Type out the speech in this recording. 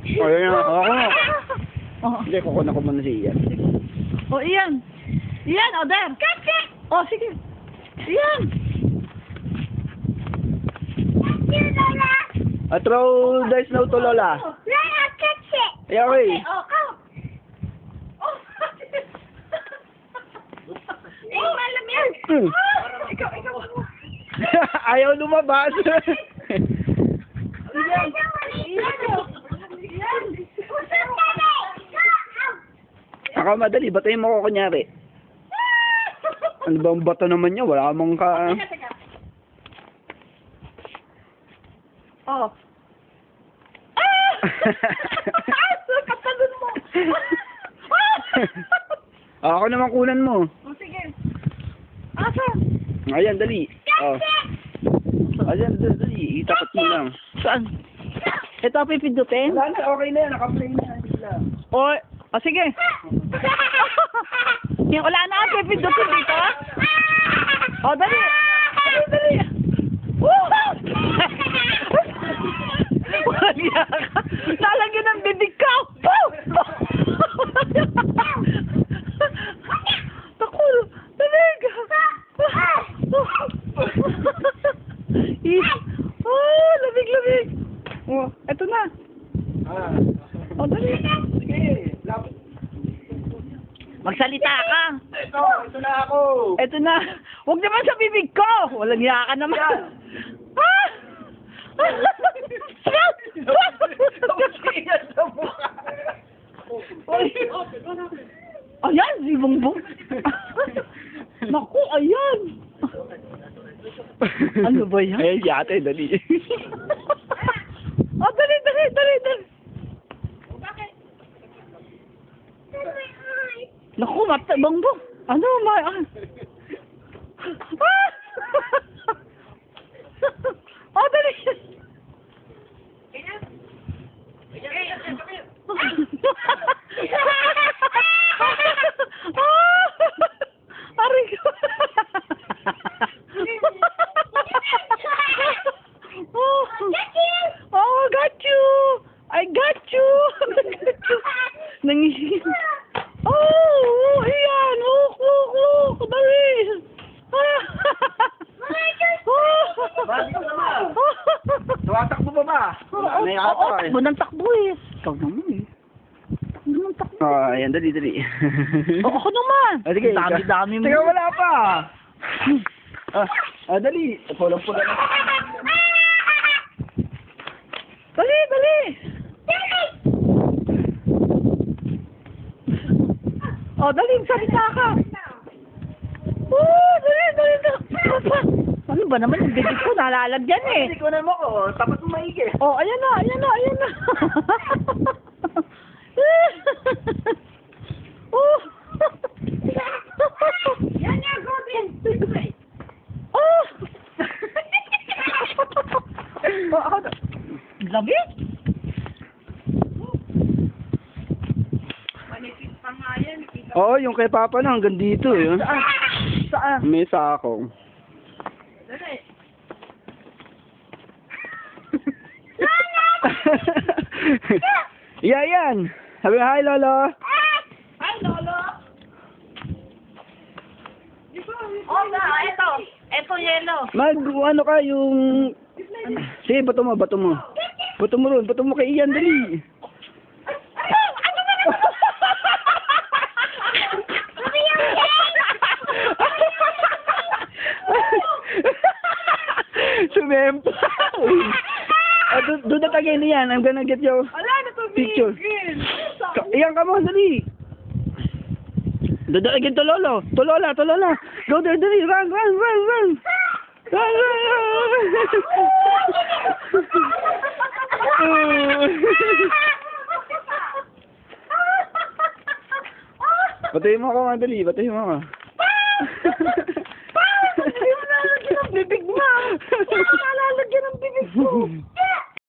O, yan na. Ako nga. Oh. Hindi, kukunan ko muna si Ian. Oh, Ian. Ian, Oder. Kasi. Oh, sige. Ian. Throw the snow to Lola. Yeah, okay. Oh, come. Oh. Malam yan. Hmm. Ikaw. Ayaw lumabas. Ako madali, batayin mo ko kunyari. Ano ba ang bato naman niya? Wala mong ka... Oh. Katalon mo. Ako naman kunan mo. Oh, sige. Asa? Ayan, dali. Oh. Ayan, dali. Itakot mo lang. Saan? Ito pipindutin? Wala na, okay na yan. Naka-play na yan. Oh, sige. Wala na, pipindutin dito. Oh, dali. Dali. Wala ka. Lalagyan ng bibig ka. Takul. Dalig. Oh, lamig. Oh, eto na. Oh, dali. Sige. Magsalita ka. Ito na ako. Eto na. Huwag naman sa bibig ko. Walang hiya ka naman. Ah! Ayan, si Bongbong. Naku, ayan. Ano ba yan? Ayan, si ate, dali. Oh, dali. Naku, Bongbong. Ano, Oh, dali. Aray ko. Oh, got you. I got you. Nangising. Oh, iyan. Oh, dali. Tumatakbo pa ba? May ata eh. Takbo ng takbo eh. Ikaw naman eh. Takbo ng takbo. Ayan, dali. Ako naman. Sige, Dami-dami mo. Teka, wala pa. Dali. Pulang-pula na. Dali. Oh, dali. Salita ka. Oh, dali. Ano ba naman yung bibig ko? Nalalagyan eh. Hindi ko na mo ko. Tapos mo maigi. Oh, ayan na. Oh. Yan nga, Robin. Oh. Ako na. Lamig? Manipis pa nga yan. Oo, yung kay Papa na hanggang dito eh. Saan? May sakong. Dali. Yan. Sabi, hi, Lolo. Hi, Lolo. Oh, ito yelo. Ano ka yung... Sige, bato mo. Bato mo ron. Bato mo kay Ian, dali. Ano ba naman? Sumempa. Do that again, Ian. I'm gonna get your picture. Ian, come on, dali. Do that again to Lolo. To Lola. Go there, dali. Run. Batayin mo ako nga, dali. Batayin mo ako. Hindi mo nalalagyan ang bibig mo. Hindi mo nalalagyan ang bibig ko.